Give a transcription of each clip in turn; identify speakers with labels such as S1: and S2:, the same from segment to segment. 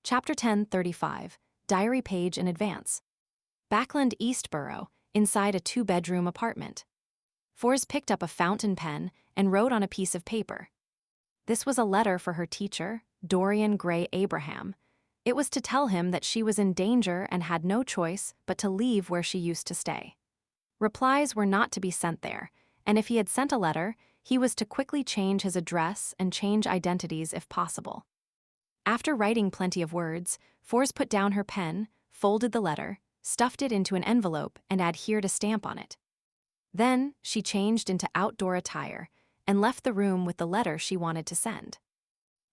S1: Chapter 10:35, Diary Page in Advance. Backland Eastborough, inside a two-bedroom apartment. Fors picked up a fountain pen and wrote on a piece of paper. This was a letter for her teacher, Dorian Gray Abraham. It was to tell him that she was in danger and had no choice but to leave where she used to stay. Replies were not to be sent there, and if he had sent a letter, he was to quickly change his address and change identities if possible. After writing plenty of words, Fors put down her pen, folded the letter, stuffed it into an envelope, and adhered a stamp on it. Then, she changed into outdoor attire and left the room with the letter she wanted to send.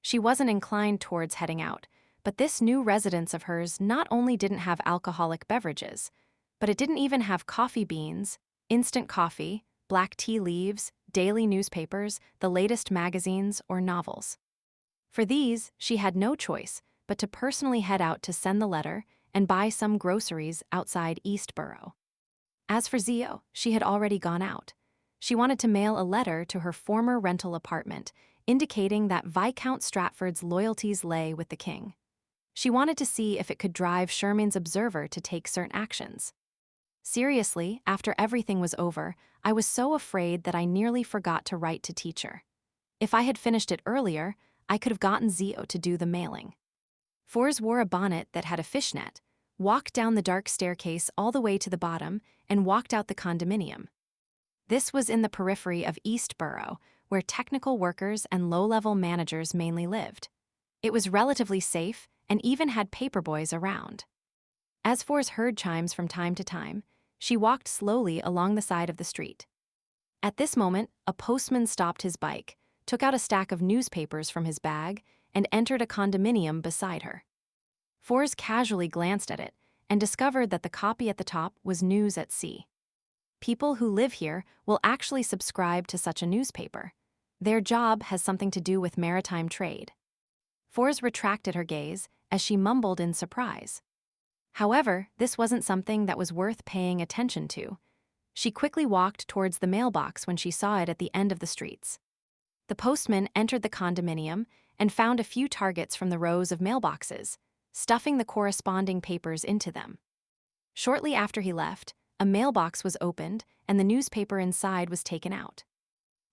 S1: She wasn't inclined towards heading out, but this new residence of hers not only didn't have alcoholic beverages, but it didn't even have coffee beans, instant coffee, black tea leaves, daily newspapers, the latest magazines, or novels. For these, she had no choice but to personally head out to send the letter and buy some groceries outside Eastborough. As for Zio, she had already gone out. She wanted to mail a letter to her former rental apartment, indicating that Viscount Stratford's loyalties lay with the king. She wanted to see if it could drive Sherman's Observer to take certain actions. Seriously, after everything was over, I was so afraid that I nearly forgot to write to teacher. If I had finished it earlier, I could have gotten Zio to do the mailing. Fors wore a bonnet that had a fishnet, walked down the dark staircase all the way to the bottom, and walked out the condominium. This was in the periphery of Eastborough, where technical workers and low-level managers mainly lived. It was relatively safe and even had paperboys around. As Fors heard chimes from time to time, she walked slowly along the side of the street. At this moment, a postman stopped his bike, took out a stack of newspapers from his bag, and entered a condominium beside her. Fors casually glanced at it and discovered that the copy at the top was News at Sea. People who live here will actually subscribe to such a newspaper. Their job has something to do with maritime trade. Fors retracted her gaze as she mumbled in surprise. However, this wasn't something that was worth paying attention to. She quickly walked towards the mailbox when she saw it at the end of the streets. The postman entered the condominium and found a few targets from the rows of mailboxes, stuffing the corresponding papers into them. Shortly after he left, a mailbox was opened and the newspaper inside was taken out.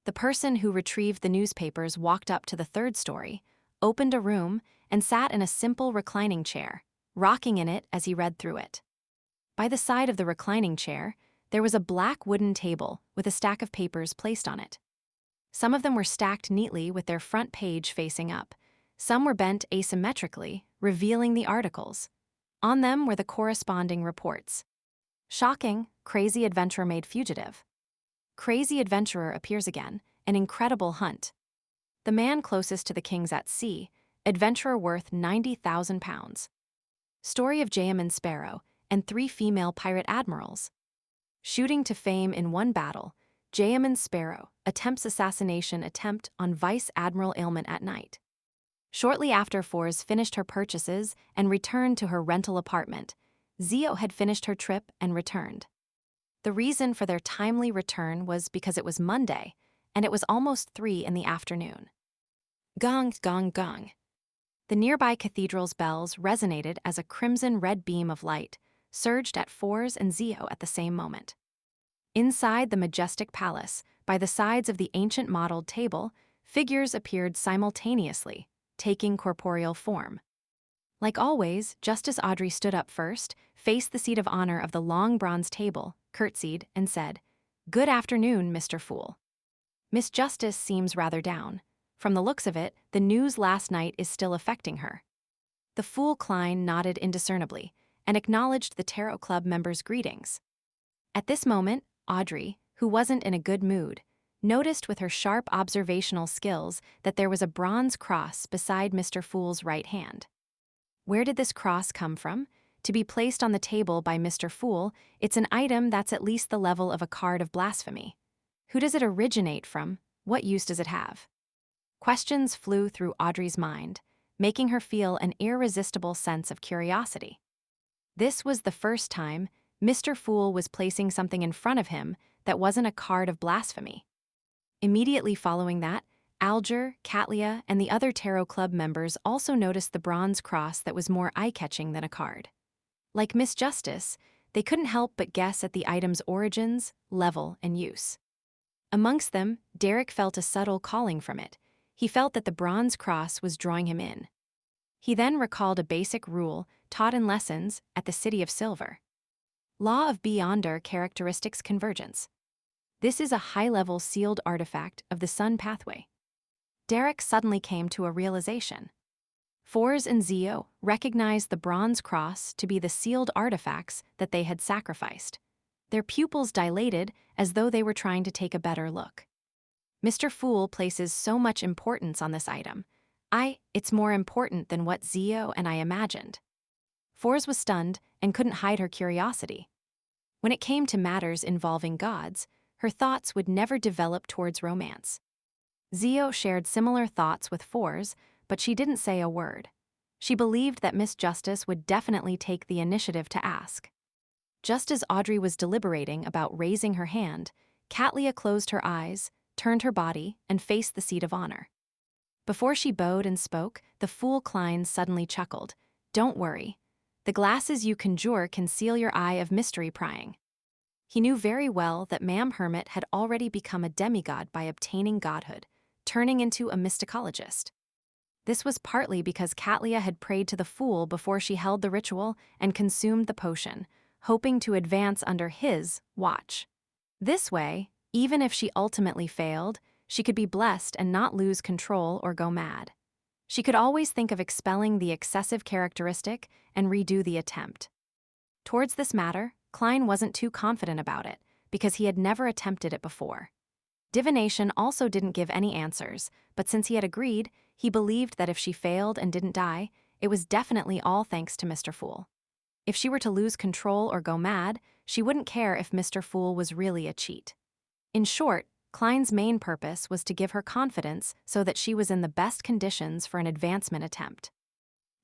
S1: The person who retrieved the newspapers walked up to the third story, opened a room, and sat in a simple reclining chair, rocking in it as he read through it. By the side of the reclining chair, there was a black wooden table with a stack of papers placed on it. Some of them were stacked neatly with their front page facing up. Some were bent asymmetrically, revealing the articles. On them were the corresponding reports. Shocking, crazy adventurer made fugitive. Crazy adventurer appears again, an incredible hunt. The man closest to the king's at sea, adventurer worth £90,000. Story of Jayaman Sparrow and 3 female pirate admirals. Shooting to fame in one battle, Jayaman Sparrow attempts assassination attempt on Vice Admiral Aylment at night. Shortly after Fors finished her purchases and returned to her rental apartment, Zio had finished her trip and returned. The reason for their timely return was because it was Monday, and it was almost 3 in the afternoon. Gong, gong, gong. The nearby cathedral's bells resonated as a crimson-red beam of light surged at Fors and Zio at the same moment. Inside the majestic palace, by the sides of the ancient modeled table, figures appeared simultaneously, taking corporeal form. Like always, just as Audrey stood up first, faced the seat of honor of the long bronze table, curtsied, and said, "Good afternoon, Mr. Fool." Miss Justice seems rather down. From the looks of it, the news last night is still affecting her. The Fool Klein nodded indiscernibly and acknowledged the Tarot Club members' greetings. At this moment, Audrey, who wasn't in a good mood, noticed with her sharp observational skills that there was a bronze cross beside Mr. Fool's right hand. Where did this cross come from? To be placed on the table by Mr. Fool, it's an item that's at least the level of a card of blasphemy. Who does it originate from? What use does it have? Questions flew through Audrey's mind, making her feel an irresistible sense of curiosity. This was the first time Mr. Fool was placing something in front of him that wasn't a card of blasphemy. Immediately following that, Alger, Katlia, and the other Tarot Club members also noticed the bronze cross that was more eye-catching than a card. Like Miss Justice, they couldn't help but guess at the item's origins, level, and use. Amongst them, Derek felt a subtle calling from it. He felt that the bronze cross was drawing him in. He then recalled a basic rule taught in lessons at the City of Silver. Law of Beyonder Characteristics Convergence. This is a high-level sealed artifact of the Sun Pathway. Derek suddenly came to a realization. Fours and Zio recognized the bronze cross to be the sealed artifacts that they had sacrificed. Their pupils dilated as though they were trying to take a better look. Mr. Fool places so much importance on this item. It's more important than what Zio and I imagined. Fours was stunned and couldn't hide her curiosity. When it came to matters involving gods, her thoughts would never develop towards romance. Zio shared similar thoughts with Fours, but she didn't say a word. She believed that Miss Justice would definitely take the initiative to ask. Just as Audrey was deliberating about raising her hand, Katlia closed her eyes, turned her body, and faced the seat of honor. Before she bowed and spoke, the Fool Klein suddenly chuckled. "Don't worry. The glasses you conjure can seal your eye of mystery prying." He knew very well that Ma'am Hermit had already become a demigod by obtaining godhood, turning into a mysticologist. This was partly because Katlia had prayed to the Fool before she held the ritual and consumed the potion, hoping to advance under his watch. This way, even if she ultimately failed, she could be blessed and not lose control or go mad. She could always think of expelling the excessive characteristic and redo the attempt. Towards this matter, Klein wasn't too confident about it, because he had never attempted it before. Divination also didn't give any answers, but since he had agreed, he believed that if she failed and didn't die, it was definitely all thanks to Mr. Fool. If she were to lose control or go mad, she wouldn't care if Mr. Fool was really a cheat. In short, Klein's main purpose was to give her confidence so that she was in the best conditions for an advancement attempt.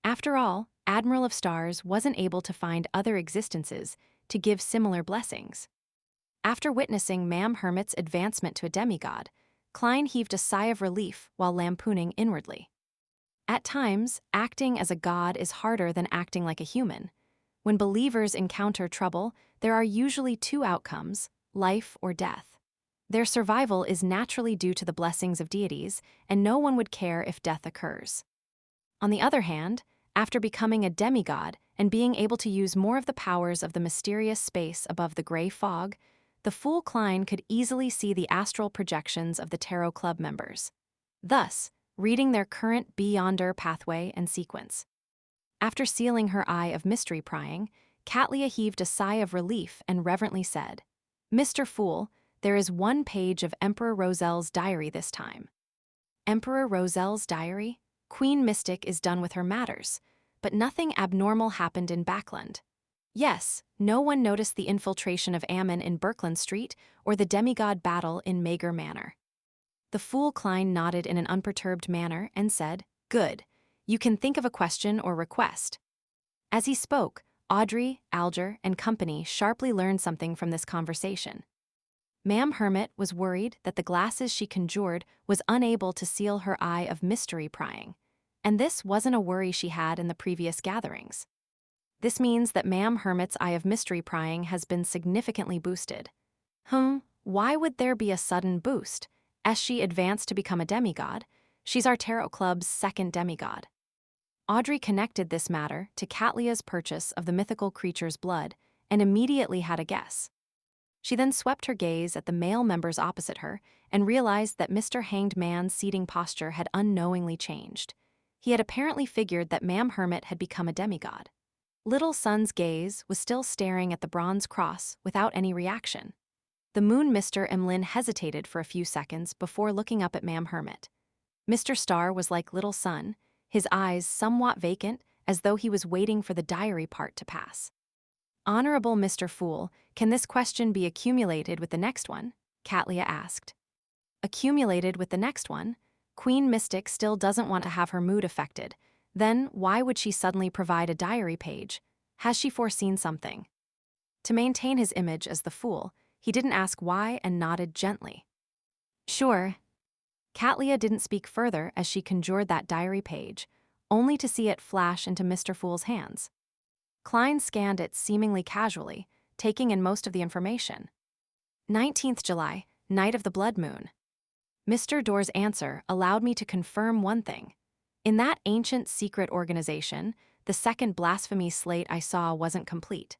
S1: After all, Admiral of Stars wasn't able to find other existences to give similar blessings. After witnessing Ma'am Hermit's advancement to a demigod, Klein heaved a sigh of relief while lampooning inwardly. At times, acting as a god is harder than acting like a human. When believers encounter trouble, there are usually two outcomes, life or death. Their survival is naturally due to the blessings of deities, and no one would care if death occurs. On the other hand, after becoming a demigod and being able to use more of the powers of the mysterious space above the gray fog, the Fool Klein could easily see the astral projections of the Tarot Club members, thus reading their current Beyonder pathway and sequence. After sealing her eye of mystery prying, Katlia heaved a sigh of relief and reverently said, "Mr. Fool, there is one page of Emperor Roselle's diary this time." Emperor Roselle's diary? Queen Mystic is done with her matters, but nothing abnormal happened in Backland. Yes, no one noticed the infiltration of Ammon in Birkeland Street or the demigod battle in Mager Manor. The Fool Klein nodded in an unperturbed manner and said, "Good. You can think of a question or request." As he spoke, Audrey, Alger, and company sharply learned something from this conversation. Ma'am Hermit was worried that the glasses she conjured was unable to seal her eye of mystery prying, and this wasn't a worry she had in the previous gatherings. This means that Ma'am Hermit's eye of mystery prying has been significantly boosted. Why would there be a sudden boost? As she advanced to become a demigod, she's our Tarot Club's second demigod. Audrey connected this matter to Katlia's purchase of the mythical creature's blood and immediately had a guess. She then swept her gaze at the male members opposite her and realized that Mr. Hanged Man's seating posture had unknowingly changed. He had apparently figured that Ma'am Hermit had become a demigod. Little Sun's gaze was still staring at the bronze cross without any reaction. The Moon Mr. Emlyn hesitated for a few seconds before looking up at Ma'am Hermit. Mr. Star was like Little Sun, his eyes somewhat vacant, as though he was waiting for the diary part to pass. "Honorable Mr. Fool, can this question be accumulated with the next one?" Katlia asked. Accumulated with the next one? Queen Mystic still doesn't want to have her mood affected. Then why would she suddenly provide a diary page? Has she foreseen something? To maintain his image as the fool, he didn't ask why and nodded gently. "Sure." Catlia didn't speak further as she conjured that diary page, only to see it flash into Mr. Fool's hands. Klein scanned it seemingly casually, taking in most of the information. 19th July, night of the blood moon. Mr. Doerr's answer allowed me to confirm one thing. In that ancient secret organization, the second blasphemy slate I saw wasn't complete.